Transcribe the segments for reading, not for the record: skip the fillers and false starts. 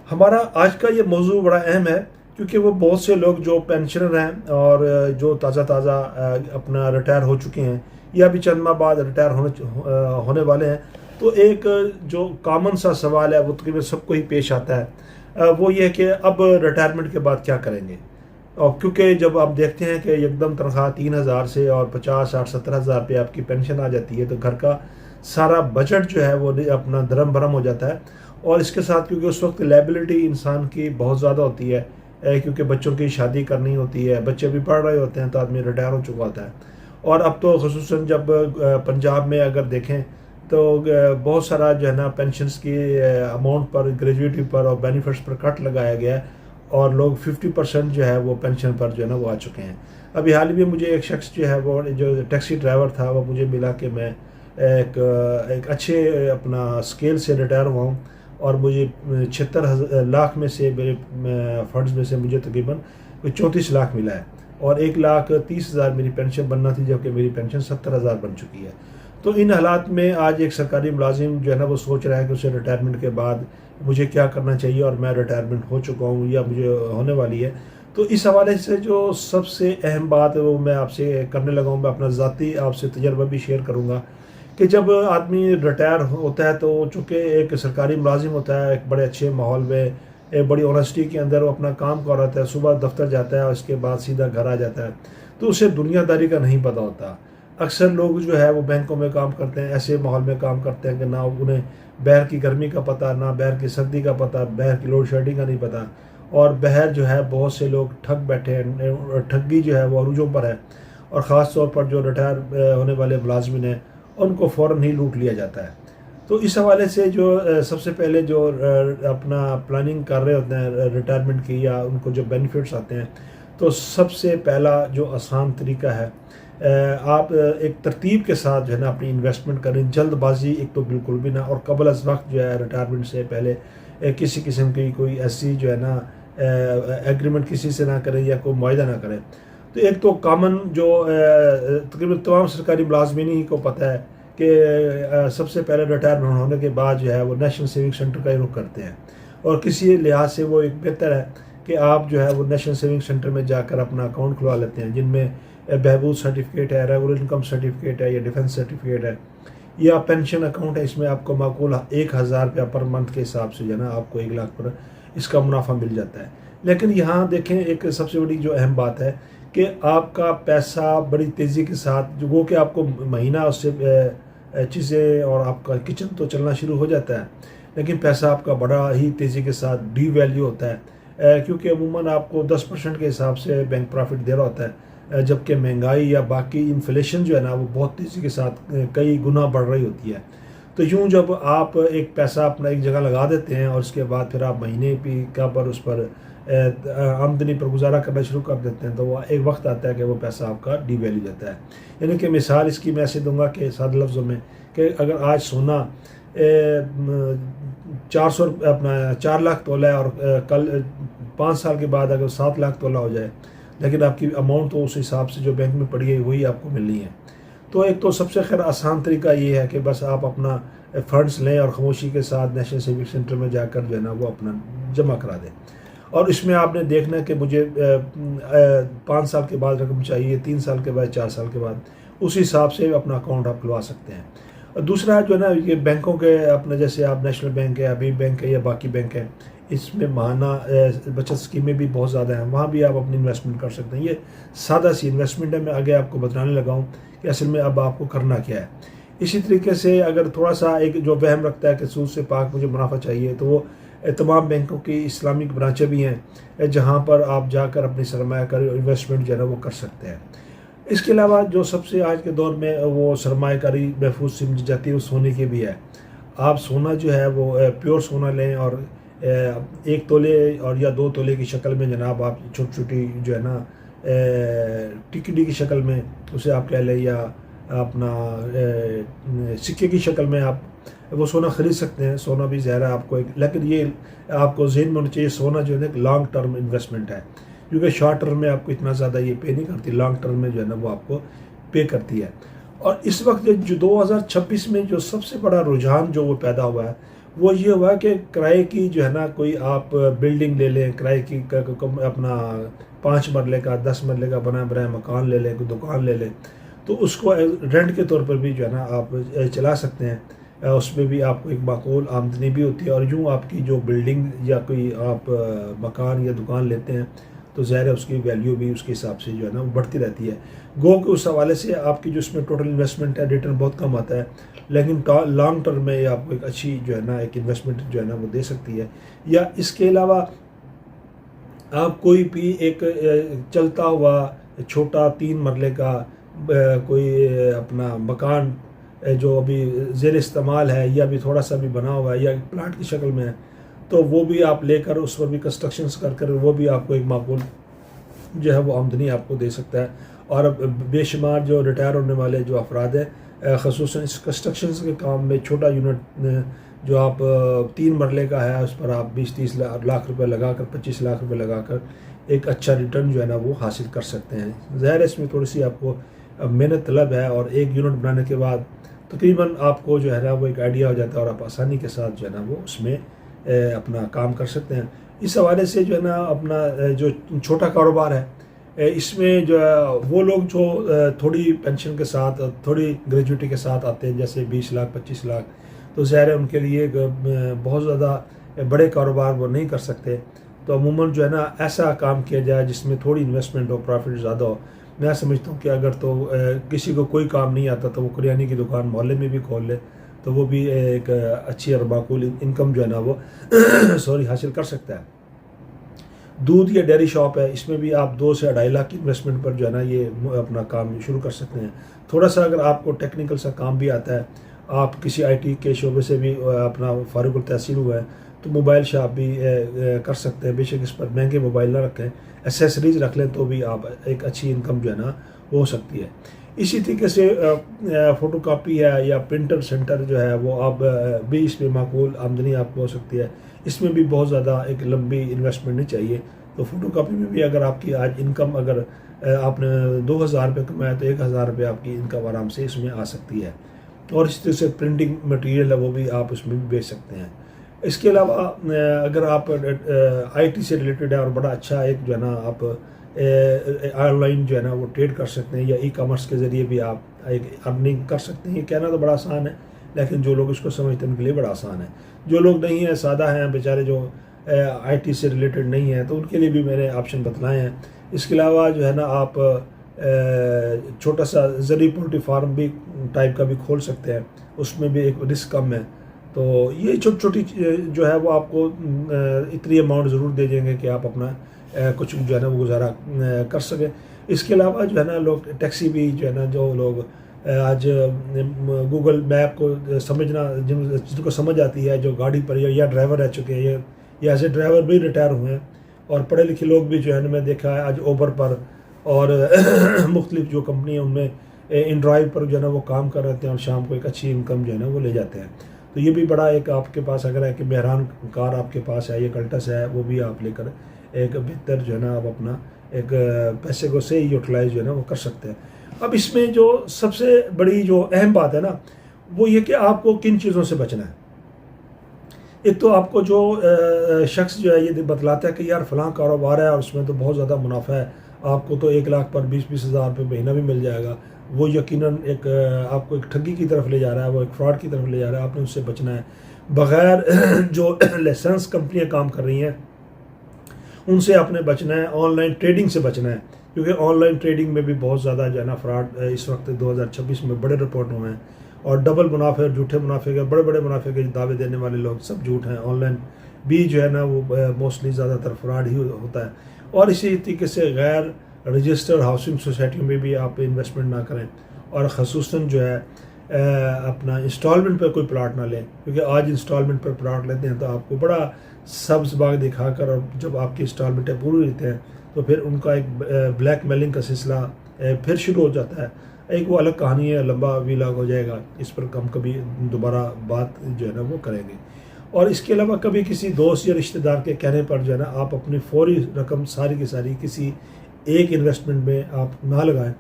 ہمارا آج کا یہ موضوع بڑا اہم ہے، کیونکہ وہ بہت سے لوگ جو پینشنر ہیں اور جو تازہ تازہ اپنا ریٹائر ہو چکے ہیں یا بھی چند ماہ بعد ریٹائر ہونے والے ہیں، تو ایک جو کامن سا سوال ہے وہ تقریباً سب کو ہی پیش آتا ہے، وہ یہ ہے کہ اب ریٹائرمنٹ کے بعد کیا کریں گے؟ اور کیونکہ جب آپ دیکھتے ہیں کہ یکدم تنخواہ 3,000 سے اور 50 60 70,000 پہ آپ کی پینشن آ جاتی ہے، تو گھر کا سارا بجٹ جو ہے وہ اپنا درم برم ہو جاتا ہے۔ اور اس کے ساتھ کیونکہ اس وقت لیبلٹی انسان کی بہت زیادہ ہوتی ہے، کیونکہ بچوں کی شادی کرنی ہوتی ہے، بچے بھی پڑھ رہے ہوتے ہیں تو آدمی ریٹائر ہو چکا ہوتا ہے۔ اور اب تو خصوصاً جب پنجاب میں اگر دیکھیں تو بہت سارا جو ہے نا پینشنز کی اماؤنٹ پر، گریجویٹی پر اور بینیفٹس پر کٹ لگایا گیا ہے، اور لوگ 50% جو ہے وہ پینشن پر جو ہے نا وہ آ چکے ہیں۔ ابھی حال ہی میں مجھے ایک شخص جو ہے وہ جو ٹیکسی ڈرائیور تھا، وہ مجھے ملا کہ میں ایک اچھے اپنا اسکیل سے ریٹائر ہوا ہوں، اور مجھے 76 لاکھ میں سے میرے فنڈز میں سے مجھے تقریباً 34 لاکھ ملا ہے، اور 1,30,000 میری پینشن بننا تھی، جبکہ میری پینشن 70,000 بن چکی ہے۔ تو ان حالات میں آج ایک سرکاری ملازم جو ہے نا وہ سوچ رہا ہے کہ اسے ریٹائرمنٹ کے بعد مجھے کیا کرنا چاہیے، اور میں ریٹائرمنٹ ہو چکا ہوں یا مجھے ہونے والی ہے۔ تو اس حوالے سے جو سب سے اہم بات ہے وہ میں آپ سے کرنے لگا ہوں، میں اپنا ذاتی آپ سے تجربہ بھی شیئر کروں گا کہ جب آدمی ریٹائر ہوتا ہے تو چونکہ ایک سرکاری ملازم ہوتا ہے، ایک بڑے اچھے ماحول میں، ایک بڑی آنیسٹی کے اندر وہ اپنا کام کر رہا ہے، صبح دفتر جاتا ہے اور اس کے بعد سیدھا گھر آ جاتا ہے، تو اسے دنیا داری کا نہیں پتہ ہوتا۔ اکثر لوگ جو ہے وہ بینکوں میں کام کرتے ہیں، ایسے ماحول میں کام کرتے ہیں کہ نہ انہیں باہر کی گرمی کا پتہ، نہ باہر کی سردی کا پتہ، باہر کی لوڈ شیڈنگ کا نہیں پتہ، اور باہر جو ہے بہت سے لوگ ٹھگ بیٹھے ہیں، ٹھگی جو ہے وہ عروجوں پر ہے، اور خاص طور پر جو ریٹائر ہونے والے ملازمین ہیں ان کو فوراً ہی لوٹ لیا جاتا ہے۔ تو اس حوالے سے جو سب سے پہلے جو اپنا پلاننگ کر رہے ہوتے ہیں ریٹائرمنٹ کی، یا ان کو جو بینیفٹس آتے ہیں، تو سب سے پہلا جو آسان طریقہ ہے، آپ ایک ترتیب کے ساتھ جو ہے نا اپنی انویسٹمنٹ کریں، جلد بازی ایک تو بالکل بھی نہ، اور قبل از وقت جو ہے ریٹائرمنٹ سے پہلے کسی قسم کی کوئی ایسی جو ہے نا ایگریمنٹ کسی سے نہ کریں یا کوئی معاہدہ نہ کریں۔ تو ایک تو کامن جو تقریباً تمام سرکاری ملازمین ہی کو پتہ ہے کہ سب سے پہلے ریٹائرمنٹ ہونے کے بعد جو ہے وہ نیشنل سیونگ سینٹر کا ہی رخ کرتے ہیں، اور کسی لحاظ سے وہ ایک بہتر ہے کہ آپ جو ہے وہ نیشنل سیونگ سینٹر میں جا کر اپنا اکاؤنٹ کھلوا لیتے ہیں، جن میں بہبود سرٹیفکیٹ ہے، ریگولر انکم سرٹیفکیٹ ہے، یا ڈیفنس سرٹیفکیٹ ہے، یا پینشن اکاؤنٹ ہے۔ اس میں آپ کو معقول 1,000 روپیہ پر منتھ کے حساب سے جو ہے نا آپ کو 1 لاکھ پر اس کا منافع مل جاتا ہے۔ لیکن یہاں دیکھیں ایک سب سے بڑی جو اہم بات ہے کہ آپ کا پیسہ بڑی تیزی کے ساتھ جو وہ کہ آپ کو مہینہ اس سے چیزیں اور آپ کا کچن تو چلنا شروع ہو جاتا ہے، لیکن پیسہ آپ کا بڑا ہی تیزی کے ساتھ ڈی ویلیو ہوتا ہے، کیونکہ عموماً آپ کو 10% کے حساب سے بینک پرافٹ دے رہا ہوتا ہے، جبکہ مہنگائی یا باقی انفلیشن جو ہے نا وہ بہت تیزی کے ساتھ کئی گنا بڑھ رہی ہوتی ہے۔ تو یوں جب آپ ایک پیسہ اپنا ایک جگہ لگا دیتے ہیں، اور اس کے بعد پھر آپ مہینے بھی کا پر اس پر آمدنی پر گزارا کرنا شروع کر دیتے ہیں، تو وہ ایک وقت آتا ہے کہ وہ پیسہ آپ کا ڈی ویلیو جاتا ہے۔ یعنی کہ مثال اس کی میں ایسے دوں گا کہ سادہ لفظوں میں کہ اگر آج سونا 4 لاکھ تولہ ہے، اور کل 5 سال کے بعد اگر 7 لاکھ تولہ ہو جائے، لیکن آپ کی اماؤنٹ تو اس حساب سے جو بینک میں پڑی ہے وہی آپ کو ملنی ہے۔ تو ایک تو سب سے خیر آسان طریقہ یہ ہے کہ بس آپ اپنا فنڈز لیں اور خاموشی کے ساتھ نیشنل سیونگ سینٹر میں جا کر جو ہے نا وہ اپنا جمع کرا دیں، اور اس میں آپ نے دیکھنا ہے کہ مجھے 5 سال کے بعد رقم چاہیے، 3 سال کے بعد، 4 سال کے بعد، اس حساب سے اپنا اکاؤنٹ آپ کھلوا سکتے ہیں۔ اور دوسرا جو ہے نا یہ بینکوں کے اپنا جیسے آپ نیشنل بینک ہے، حبیب بینک ہے، یا باقی بینک ہے، اس میں ماہانہ بچت اسکیمیں بھی بہت زیادہ ہیں، وہاں بھی آپ اپنی انویسٹمنٹ کر سکتے ہیں۔ یہ سادہ سی انویسٹمنٹ ہے، میں آگے آپ کو بتانے لگا ہوں کہ اصل میں اب آپ کو کرنا کیا ہے۔ اسی طریقے سے اگر تھوڑا سا ایک جو وہم رکھتا ہے کہ سود سے پاک مجھے منافع چاہیے، تو وہ تمام بینکوں کی اسلامک برانچیں بھی ہیں جہاں پر آپ جا کر اپنی سرمایہ کاری انویسٹمنٹ جو ہے نا وہ کر سکتے ہیں۔ اس کے علاوہ جو سب سے آج کے دور میں وہ سرمایہ کاری محفوظ سمجھی جاتی ہے وہ سونے کی بھی ہے۔ آپ سونا جو ہے وہ پیور سونا لیں، اور 1 تولے اور یا 2 تولے کی شکل میں جناب آپ چھوٹی چھوٹی جو ہے نا ٹکڑی کی شکل میں اسے آپ کہہ لیں، یا اپنا سکے کی شکل میں آپ وہ سونا خرید سکتے ہیں۔ سونا بھی ظاہر ہے آپ کو لیکن یہ آپ کو ذہن میں ہونا چاہیے سونا جو ہے ایک لانگ ٹرم انویسٹمنٹ ہے، کیونکہ شارٹ ٹرم میں آپ کو اتنا زیادہ یہ پے نہیں کرتی، لانگ ٹرم میں جو ہے نا وہ آپ کو پے کرتی ہے۔ اور اس وقت جو 2026 میں جو سب سے بڑا رجحان جو وہ پیدا ہوا ہے وہ یہ ہوا کہ کرائے کی جو ہے نا کوئی آپ بلڈنگ لے لیں، کرائے کی اپنا 5 مرلے کا 10 مرلے کا بنا بنایا مکان لے لیں، کوئی دکان لے لیں، تو اس کو رینٹ کے طور پر بھی جو ہے نا آپ چلا سکتے ہیں. اس میں بھی آپ کو ایک معقول آمدنی بھی ہوتی ہے، اور یوں آپ کی جو بلڈنگ یا کوئی آپ مکان یا دکان لیتے ہیں تو ظاہر ہے اس کی ویلیو بھی اس کے حساب سے جو ہے نا وہ بڑھتی رہتی ہے. گو کہ اس حوالے سے آپ کی جو اس میں ٹوٹل انویسٹمنٹ ہے ریٹرن بہت کم آتا ہے، لیکن لانگ ٹرم میں یہ آپ کو ایک اچھی جو ہے نا ایک انویسٹمنٹ جو ہے نا وہ دے سکتی ہے. یا اس کے علاوہ آپ کوئی بھی ایک چلتا ہوا چھوٹا 3 مرلے کا کوئی اپنا مکان جو ابھی زیر استعمال ہے یا بھی تھوڑا سا بھی بنا ہوا ہے یا پلاٹ کی شکل میں ہے، تو وہ بھی آپ لے کر اس پر بھی کنسٹرکشنز کر وہ بھی آپ کو ایک معقول جو ہے وہ آمدنی آپ کو دے سکتا ہے. اور بے شمار جو ریٹائر ہونے والے جو افراد ہیں خصوصاً اس کنسٹرکشنز کے کام میں چھوٹا یونٹ جو آپ 3 مرلے کا ہے اس پر آپ 20-30 لاکھ روپے لگا کر 25 لاکھ روپے لگا کر ایک اچھا ریٹرن جو ہے نا وہ حاصل کر سکتے ہیں. ظاہر ہے اس میں تھوڑی سی آپ کو محنت طلب ہے، اور ایک یونٹ بنانے کے بعد تقریباً آپ کو جو ہے نا وہ ایک آئیڈیا ہو جاتا ہے اور آپ آسانی کے ساتھ جو ہے نا وہ اس میں اپنا کام کر سکتے ہیں. اس حوالے سے جو ہے نا اپنا جو چھوٹا کاروبار ہے اس میں جو ہے وہ لوگ جو تھوڑی پینشن کے ساتھ تھوڑی گریجویٹی کے ساتھ آتے ہیں، جیسے 20 لاکھ 25 لاکھ، تو ظاہر ہے ان کے لیے بہت زیادہ بڑے کاروبار وہ نہیں کر سکتے. تو عموماً جو ہے نا ایسا کام کیا جائے جس میں تھوڑی انویسٹمنٹ ہو، پروفٹ زیادہ ہو. میں سمجھتا ہوں کہ اگر تو کسی کو کوئی کام نہیں آتا تو وہ کریانے کی دکان محلے میں بھی کھول لے تو وہ بھی ایک اچھی اور معقول انکم جو ہے نا وہ حاصل کر سکتا ہے. دودھ یا ڈیری شاپ ہے، اس میں بھی آپ 2 سے 2.5 لاکھ کی انویسٹمنٹ پر جو ہے نا یہ اپنا کام شروع کر سکتے ہیں. تھوڑا سا اگر آپ کو ٹیکنیکل سا کام بھی آتا ہے، آپ کسی آئی ٹی کے شعبے سے بھی اپنا فارغ التحصیل ہوا ہے تو موبائل شاپ بھی کر سکتے ہیں. بے شک اس پر مہنگے موبائل نہ رکھیں، ایسیسریز رکھ لیں تو بھی آپ ایک اچھی انکم جو ہے نا ہو سکتی ہے. اسی طریقے سے فوٹو کاپی ہے یا پرنٹر سینٹر جو ہے وہ آپ بھی اس میں معقول آمدنی آپ کو ہو سکتی ہے. اس میں بھی بہت زیادہ ایک لمبی انویسٹمنٹ نہیں چاہیے. تو فوٹو کاپی میں بھی اگر آپ کی آج انکم اگر آپ نے 2,000 روپے کمایا تو 1,000 روپے آپ کی انکم آرام سے اس میں آ سکتی ہے. اور اس طرح سے پرنٹنگ مٹیریل ہے وہ بھی آپ اس میں بھی بیچ سکتے ہیں. اس کے علاوہ اگر آپ آئی ٹی سے ریلیٹڈ ہے اور بڑا اچھا ایک جو ہے نا آپ آن لائن جو ہے نا وہ ٹریڈ کر سکتے ہیں یا ای کامرس کے ذریعے بھی آپ ایک ارننگ کر سکتے ہیں. یہ کہنا تو بڑا آسان ہے لیکن جو لوگ اس کو سمجھتے ہیں ان کے لیے بڑا آسان ہے. جو لوگ نہیں ہیں، سادہ ہیں بیچارے، جو آئی ٹی سے ریلیٹڈ نہیں ہیں، تو ان کے لیے بھی میں نے آپشن بتلائے ہیں. اس کے علاوہ جو ہے نا آپ چھوٹا سا زرعی پولٹری فارم بھی ٹائپ کا بھی کھول سکتے ہیں، اس میں بھی ایک رسک کم ہے. تو یہ چھوٹی چھوٹی جو ہے وہ آپ کو اتنی اماؤنٹ ضرور دے دیں گے کہ آپ اپنا کچھ جو ہے نا وہ گزارا کر سکیں. اس کے علاوہ جو ہے نا لوگ ٹیکسی بھی جو ہے نا جو لوگ آج گوگل میپ کو سمجھنا جن کو سمجھ آتی ہے، جو گاڑی پر یا ڈرائیور رہ چکے ہیں یا ایسے ڈرائیور بھی ریٹائر ہوئے ہیں، اور پڑھے لکھے لوگ بھی جو ہے نا میں دیکھا ہے آج اوبر پر اور مختلف جو کمپنی ہیں ان میں ان ڈرائیو پر جو ہے نا وہ کام کر رہے ہیں اور شام کو ایک اچھی انکم جو ہے نا وہ لے جاتے ہیں. تو یہ بھی بڑا ایک آپ کے پاس اگر ہے کہ مہران کار آپ کے پاس ہے یا کلٹس ہے، وہ بھی آپ لے کر ایک بہتر جو ہے نا آپ اپنا ایک پیسے کو صحیح یوٹیلائز جو ہے نا وہ کر سکتے ہیں. اب اس میں جو سب سے بڑی جو اہم بات ہے نا وہ یہ کہ آپ کو کن چیزوں سے بچنا ہے. ایک تو آپ کو جو شخص جو ہے یہ بتلاتا ہے کہ یار فلاں کاروبار ہے اور اس میں تو بہت زیادہ منافع ہے، آپ کو تو 1 لاکھ پر 20-20 ہزار روپے مہینہ بھی مل جائے گا، وہ یقیناً ایک آپ کو ایک ٹھگی کی طرف لے جا رہا ہے، وہ ایک فراڈ کی طرف لے جا رہا ہے. آپ نے اس سے بچنا ہے. بغیر جو لائسنس کمپنیاں کام کر رہی ہیں ان سے آپ نے بچنا ہے. آن لائن ٹریڈنگ سے بچنا ہے، کیونکہ آن لائن ٹریڈنگ میں بھی بہت زیادہ جو ہے نا فراڈ اس وقت 2026 میں بڑے رپورٹ ہوئے ہیں، اور ڈبل منافع اور جھوٹے منافع کے بڑے منافع کے دعوے دینے والے لوگ سب جھوٹ ہیں. آن لائن بھی جو ہے نا وہ موسٹلی زیادہ تر فراڈ ہی ہوتا ہے. اور اسی طریقے سے غیر رجسٹرڈ ہاؤسنگ سوسائٹیوں میں بھی آپ انویسٹمنٹ نہ کریں، اور خصوصاً جو ہے اپنا انسٹالمنٹ پر کوئی پلاٹ نہ لیں، کیونکہ آج انسٹالمنٹ پر پلاٹ لیتے ہیں تو آپ کو بڑا سبز باغ دکھا کر، اور جب آپ کی انسٹالمنٹیں پوری ہوتے ہیں تو پھر ان کا ایک بلیک میلنگ کا سلسلہ پھر شروع ہو جاتا ہے. ایک وہ الگ کہانی ہے، لمبا ویلاگ ہو جائے گا، اس پر ہم کبھی دوبارہ بات جو ہے نا وہ کریں گے. اور اس کے علاوہ کبھی کسی دوست یا رشتہ دار کے کہنے پر جو ہے نا آپ اپنی فوری رقم ساری کی ساری کسی ایک انویسٹمنٹ میں آپ نہ لگائیں.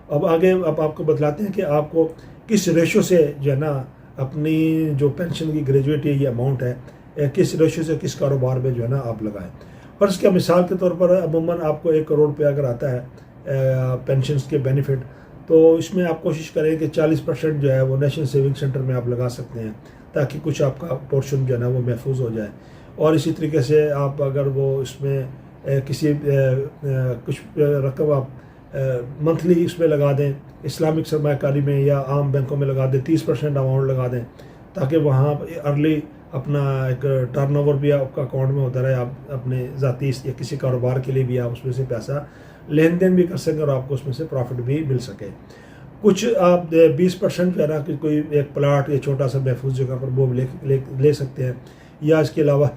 اب آگے آپ کو بتلاتے ہیں کہ آپ کو کس ریشو سے جو ہے نا اپنی جو پینشن کی گریجویٹ یہ اماؤنٹ ہے کس ریشو سے کس کاروبار میں جو ہے نا آپ لگائیں. فرض کیا مثال کے طور پر عموماً آپ کو 1 کروڑ روپیہ اگر آتا ہے پینشنز کے بینیفٹ، تو اس میں آپ کوشش کریں کہ 40% جو ہے وہ نیشنل سیونگ سینٹر میں آپ لگا سکتے ہیں تاکہ کچھ آپ کا پورشن جو ہے نا وہ محفوظ ہو جائے. اور اسی طریقے سے آپ اگر وہ اس میں کسی کچھ رقم آپ منتھلی اس میں لگا دیں، اسلامک سرمایہ کاری میں یا عام بینکوں میں لگا دیں، 30% اماؤنٹ لگا دیں تاکہ وہاں ارلی اپنا ایک ٹرن اوور بھی آپ کا اکاؤنٹ میں ہوتا رہے، آپ اپنے ذاتی یا کسی کاروبار کے لیے بھی آپ اس میں سے پیسہ لین دین بھی کر سکیں اور آپ کو اس میں سے پروفٹ بھی مل سکے. کچھ آپ 20% جو ہے نا کہ کوئی ایک پلاٹ یا چھوٹا سا محفوظ جگہ پر وہ لے سکتے ہیں، یا اس کے علاوہ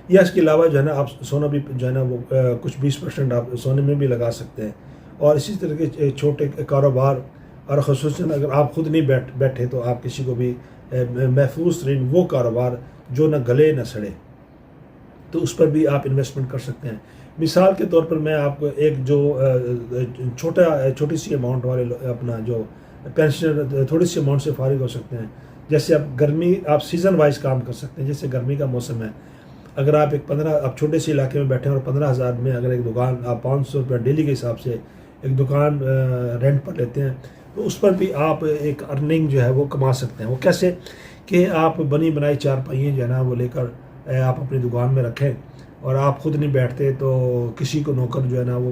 یا اس کے علاوہ جو ہے نا آپ سونا بھی جو ہے نا وہ کچھ 20% آپ سونے میں بھی لگا سکتے ہیں. اور اسی طرح کے چھوٹے کاروبار، اور خصوصاً اگر آپ خود نہیں بیٹھے تو آپ کسی کو بھی محفوظ ترین وہ کاروبار جو نہ گلے نہ سڑے تو اس پر بھی آپ انویسٹمنٹ کر سکتے ہیں. مثال کے طور پر میں آپ کو ایک جو چھوٹی سی اماؤنٹ والے اپنا جو پینشنر تھوڑی سی اماؤنٹ سے فارغ ہو سکتے ہیں. جیسے آپ سیزن وائز کام کر سکتے ہیں. جیسے گرمی کا موسم ہے، اگر آپ آپ چھوٹے سے علاقے میں بیٹھے ہیں اور 15,000 میں اگر ایک دکان آپ 500 روپیہ ڈیلی کے حساب سے ایک دکان رینٹ پر لیتے ہیں تو اس پر بھی آپ ایک ارننگ جو ہے وہ کما سکتے ہیں. وہ کیسے کہ آپ بنی بنائی 4 پہیے جو ہے نا وہ لے کر آپ اپنی دکان میں رکھیں اور آپ خود نہیں بیٹھتے تو کسی کو نوکر جو ہے نا وہ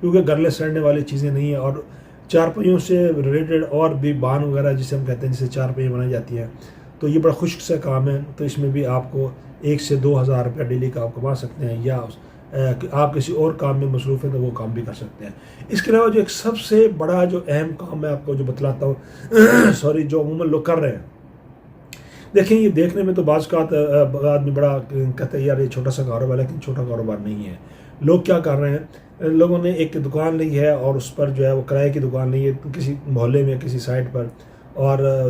کیونکہ گرلے سڑنے والی چیزیں نہیں ہیں. اور 4 پہیوں سے ریلیٹڈ اور بھی بان وغیرہ جسے ہم کہتے ہیں جسے 4 پہیے بنائی جاتی ہیں، تو یہ بڑا خشک سا کام ہے. تو اس میں بھی آپ کو 1 سے 2,000 روپیہ ڈیلی کا آپ کما سکتے ہیں، یا آپ کسی اور کام میں مصروف ہیں تو وہ کام بھی کر سکتے ہیں. اس کے علاوہ جو ایک سب سے بڑا جو اہم کام میں آپ کو جو بتلاتا ہوں جو عموماً لوگ کر رہے ہیں، دیکھیں یہ دیکھنے میں تو بعض کا آدمی بڑا کہتا ہے یار یہ چھوٹا سا کاروبار ہے، لیکن چھوٹا کاروبار نہیں ہے. لوگ کیا کر رہے ہیں، لوگوں نے ایک دکان لی ہے اور اس پر جو ہے وہ کرائے کی دکان لی ہے کسی محلے میں کسی سائٹ پر، اور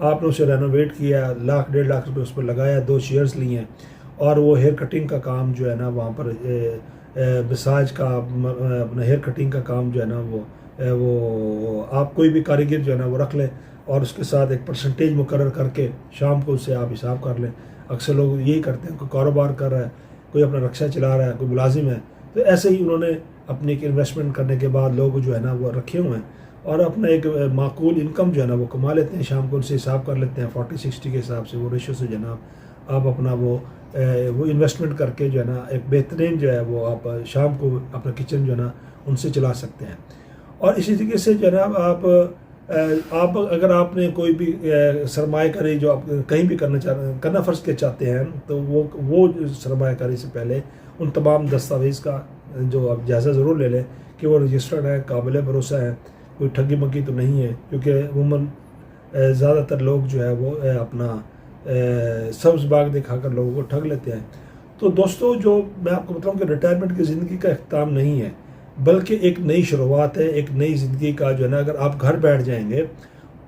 آپ نے اسے رینوویٹ کیا، 1,00,000 1.5 لاکھ روپے اس پر لگایا، 2 شیئرز لیے ہیں، اور وہ ہیئر کٹنگ کا کام جو ہے نا وہاں پر مساج کا اپنا ہیئر کٹنگ کا کام جو ہے نا وہ آپ کوئی بھی کاریگر جو ہے نا وہ رکھ لیں اور اس کے ساتھ ایک پرسنٹیج مقرر کر کے شام کو اس سے آپ حساب کر لیں. اکثر لوگ یہی کرتے ہیں، کوئی کاروبار کر رہا ہے، کوئی اپنا رکشہ چلا رہا ہے، کوئی ملازم ہے، تو ایسے ہی انہوں نے اپنی ایک انویسٹمنٹ کرنے کے بعد لوگ جو ہے نا وہ رکھے ہوئے ہیں اور اپنا ایک معقول انکم جو ہے نا وہ کما لیتے ہیں. شام کو ان سے حساب کر لیتے ہیں 40-60 کے حساب سے، وہ ریشو سے جو ہے نا آپ اپنا وہ انویسٹمنٹ کر کے جو ہے نا ایک بہترین جو ہے وہ آپ شام کو اپنا کچن جو ہے نا ان سے چلا سکتے ہیں. اور اسی طریقے سے جو ہے نا آپ اگر آپ نے کوئی بھی سرمایہ کاری جو آپ کہیں بھی کرنا فرض کے چاہتے ہیں تو وہ سرمایہ کاری سے پہلے ان تمام دستاویز کا جو آپ جائزہ ضرور لے لیں کہ وہ رجسٹرڈ ہے، قابل بھروسہ ہے، کوئی ٹھگی مگی تو نہیں ہے. کیونکہ عموماً زیادہ تر لوگ جو ہے وہ اپنا سبز باغ دکھا کر لوگوں کو ٹھگ لیتے ہیں. تو دوستو جو میں آپ کو بتاؤں کہ ریٹائرمنٹ کی زندگی کا اختتام نہیں ہے بلکہ ایک نئی شروعات ہے، ایک نئی زندگی کا جو ہے نا اگر آپ گھر بیٹھ جائیں گے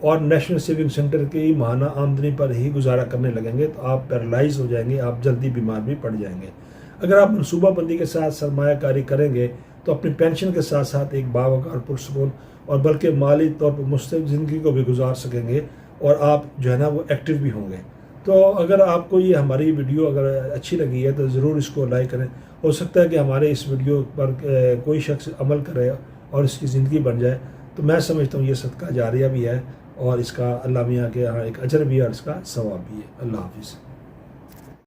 اور نیشنل سیونگ سینٹر کی ماہانہ آمدنی پر ہی گزارا کرنے لگیں گے تو آپ پیرالائز ہو جائیں گے، آپ جلدی بیمار بھی پڑ جائیں گے. اگر آپ منصوبہ بندی کے ساتھ سرمایہ کاری کریں گے تو اپنی پینشن کے ساتھ ساتھ ایک باوقار پرسکون اور بلکہ مالی طور پر مستقل زندگی کو بھی گزار سکیں گے اور آپ جو ہے نا وہ ایکٹیو بھی ہوں گے. تو اگر آپ کو یہ ہماری ویڈیو اگر اچھی لگی ہے تو ضرور اس کو لائک کریں. ہو سکتا ہے کہ ہمارے اس ویڈیو پر کوئی شخص عمل کرے اور اس کی زندگی بن جائے، تو میں سمجھتا ہوں یہ صدقہ جاریہ بھی ہے اور اس کا اللہ میاں کے یہاں ایک اجر بھی ہے اور اس کا ثواب بھی ہے. اللہ حافظ.